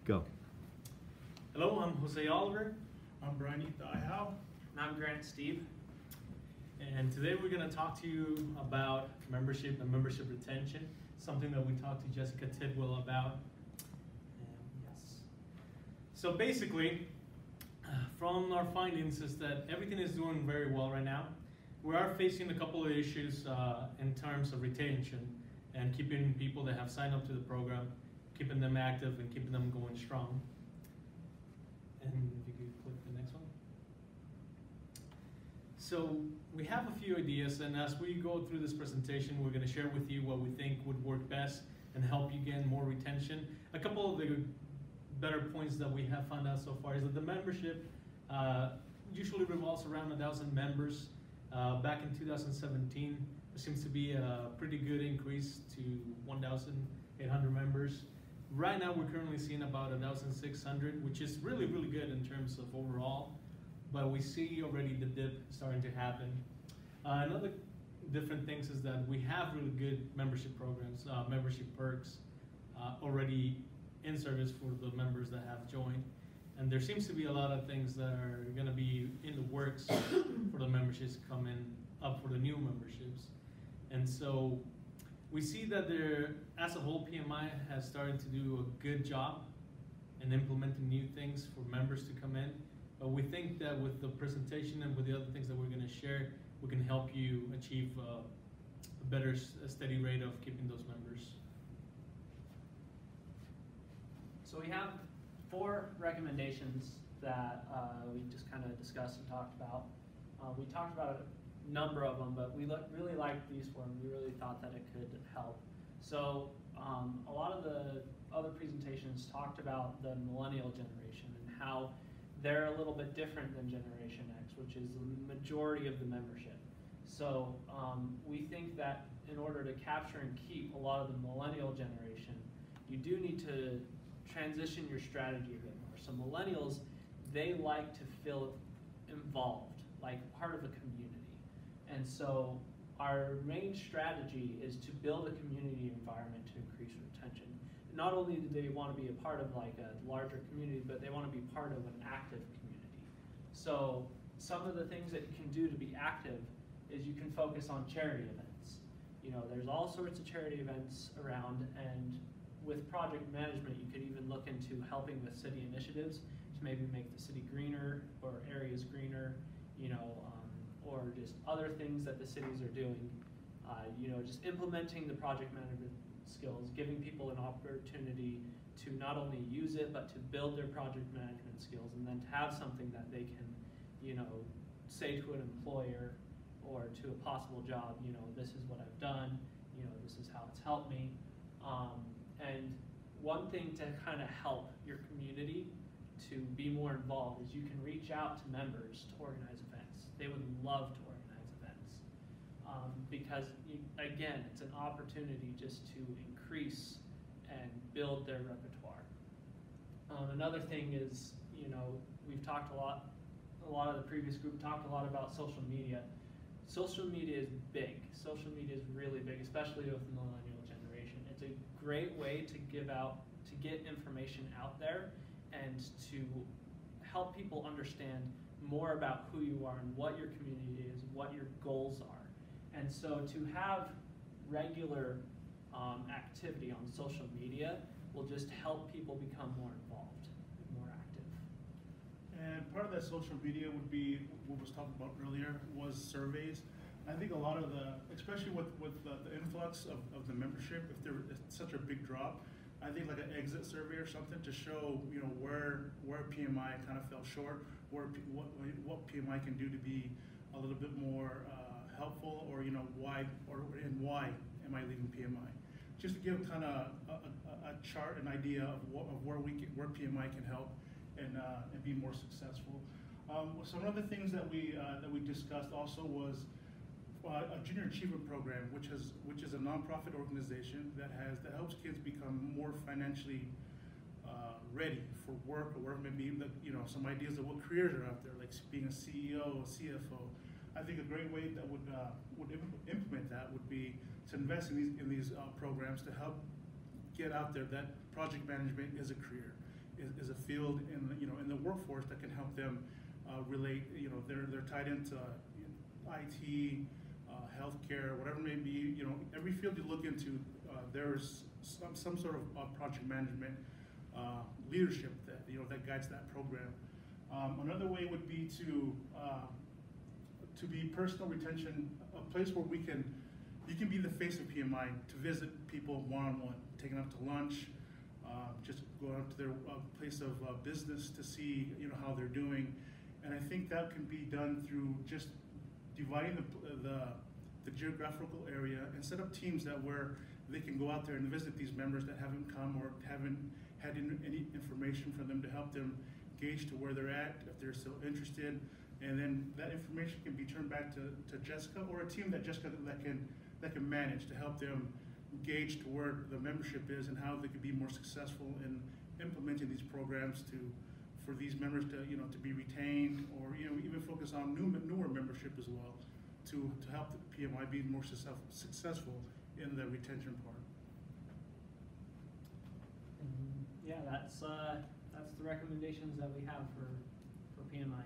Go. Hello, I'm Jose Oliver. I'm Brian Ithaiao. And I'm Grant Steve. And today we're going to talk to you about membership and membership retention, something that we talked to Jessica Tidwell about. Yes. So basically, from our findings is that everything is doing very well right now. We are facing a couple of issues in terms of retention and keeping people that have signed up to the program, keeping them active and keeping them going strong. And if you could click the next one. So we have a few ideas, and as we go through this presentation, we're going to share with you what we think would work best and help you gain more retention. A couple of the better points that we have found out so far is that the membership usually revolves around 1,000 members. Back in 2017, there seems to be a pretty good increase to 1,800 members. Right now, we're currently seeing about 1,600, which is really, really good in terms of overall. But we see already the dip starting to happen. Another different things is that we have really good membership programs, membership perks already in service for the members that have joined. And there seems to be a lot of things that are going to be in the works for the memberships coming up for the new memberships. And so we see that there, as a whole, PMI has started to do a good job in implementing new things for members to come in. But we think that with the presentation and with the other things that we're going to share, we can help you achieve a better, steady rate of keeping those members. So we have 4 recommendations that we just kind of discussed and talked about. We talked about a number of them, but we really liked these 4 and we really thought that it could help. So a lot of the other presentations talked about the millennial generation and how they're a little bit different than Generation X, which is the majority of the membership. So we think that in order to capture and keep a lot of the millennial generation, you do need to transition your strategy a bit more. So millennials, they like to feel involved, like part of a community. And so our main strategy is to build a community environment to increase retention. Not only do they want to be a part of like a larger community, but they want to be part of an active community. So some of the things that you can do to be active is you can focus on charity events. You know, there's all sorts of charity events around, and with project management, you could even look into helping with city initiatives to maybe make the city greener or areas greener, you know, or just other things that the cities are doing. You know, just implementing the project management skills, giving people an opportunity to not only use it, but to build their project management skills, and then to have something that they can, you know, say to an employer or to a possible job, you know, this is what I've done, you know, this is how it's helped me. And one thing to kind of help your community to be more involved is you can reach out to members to organize events. They would love to organize events because, again, it's an opportunity just to increase and build their repertoire. Another thing is, you know, we've talked a lot of the previous group talked a lot about social media. Social media is big. Social media is really big, especially with the millennial generation. It's a great way to get information out there and to help people understand more about who you are and what your community is, what your goals are. And so to have regular activity on social media will just help people become more involved, more active. And part of that social media would be what was talked about earlier was surveys. I think a lot of especially with the influx of the membership, if there is such a big drop, I think like an exit survey or something to show, you know, where PMI kind of fell short, what PMI can do to be a little bit more helpful, or, you know, why am I leaving PMI? Just to give kind of a chart, an idea of where PMI can help and be more successful. So one of the things that we discussed also was a junior achievement program, which is a nonprofit organization that helps kids become more financially ready for work, or maybe, you know, some ideas of what careers are out there, like being a CEO, a CFO. I think a great way that would implement that would be to invest in these programs to help get out there that project management is a career. is a field in in the workforce that can help them relate. They're tied into IT, healthcare, whatever it may be. Every field you look into, there's some sort of project management leadership that that guides that program. Another way would be to be personal retention, a place where you can be the face of PMI, to visit people one-on-one, taking them to lunch, just go out to their place of business to see how they're doing. And I think that can be done through just dividing the geographical area and set up teams where they can go out there and visit these members that haven't come or haven't had any information from them to help them gauge to where they're at, if they're still interested. And then that information can be turned back to Jessica or a team that Jessica that can manage to help them gauge to where the membership is and how they could be more successful in implementing these programs for these members to be retained, or even focus on newer membership as well to help the PMI be more successful in the retention part. Yeah, that's the recommendations that we have for PMI.